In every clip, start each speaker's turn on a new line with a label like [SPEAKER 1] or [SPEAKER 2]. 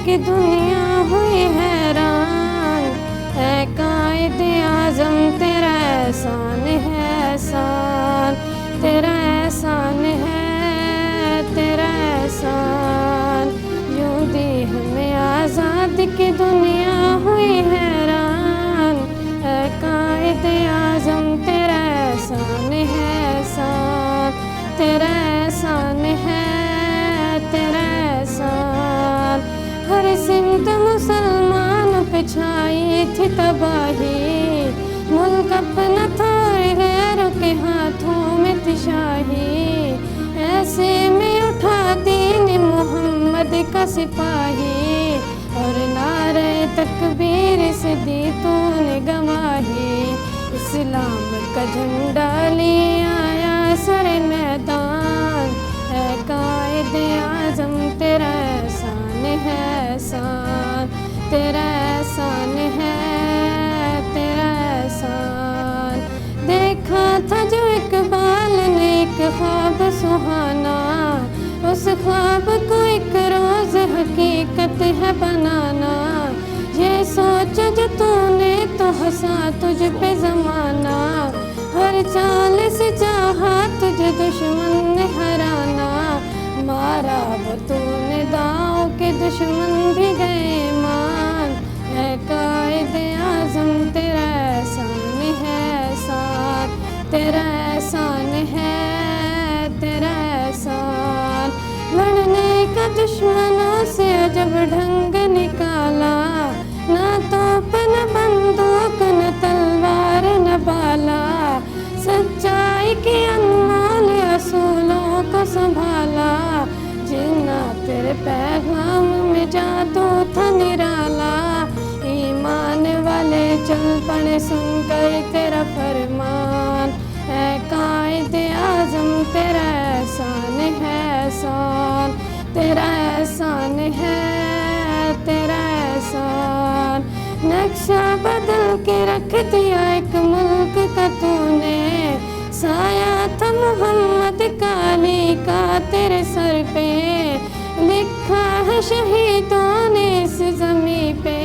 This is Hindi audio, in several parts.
[SPEAKER 1] कि दुनिया हुई हैरान। ऐ कायदे आज़म तेरा एहसान है एहसान, तेरा एहसान है तेरा एहसान। यूं दी हमें आज़ादी की दुनिया हुई हैरान। ऐ कायदे आज़म तेरा एहसान है एहसान, तेरा एहसान है तेरा एहसान। हर सिमत मुसलमान पे छाई थी तबाही, मुल्क अपना था गैरों के हाथों में थी शाही। ऐसे में उठा दीन मोहम्मद का सिपाही, और नारे तकबीर से दी तूने गवाही। इस्लाम का झंडा लिए आया सर मैदान। है कायदे आज़म तेरा एहसान है एहसान, तेरा एहसान है तेरा एहसान। देखा था जो इकबाल ने एक ख्वाब सुहाना, उस ख्वाब को एक रोज़ हकीकत है बनाना। ये सोच जो तूने तो हंसा तुझ पे ज़माना, हर चाल से चाहा तुझे दुश्मन ने हराना। मारा वो तूने दाव के दुश्मन भी गए मान। है कायदे आज़म तेरा एहसान है एहसान, तेरा एहसान है तेरा एहसान। लड़ने का दुश्मनों से अजब ढंग निकाला, ना तोप न बंदूक न तलवार न बाला। सच्चाई के अनमोल असूलों को संभाला, जिन्ना तेरे पैगाम में जादू था निराला। ईमान वाले चल पड़े सुनकर तेरा फरमान। है कायदे आज़म तेरा एहसान है एहसान, तेरा एहसान है तेरा एहसान। नक्शा बदल के रख दिया एक मुल्क का तूने, साया था मोहम्मद का अली का तेरे सर पे। लिखा है शहीदों ने इस ज़मीं पे,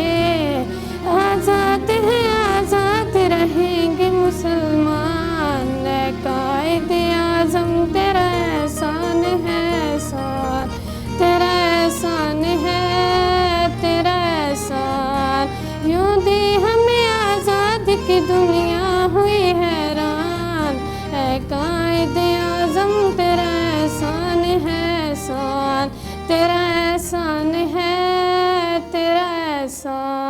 [SPEAKER 1] आज़ाद है आज़ाद रहेंगे मुसलमान। ऐ कायदे आज़म तेरा एहसान है एहसान, तेरा एहसान है तेरा एहसान। यूं दी हमें आज़ादी की दुनिया हुई हैरान। ऐ कायदे आज़म तेरा एहसान है एहसान, तेरा एहसान है तेरा एहसान।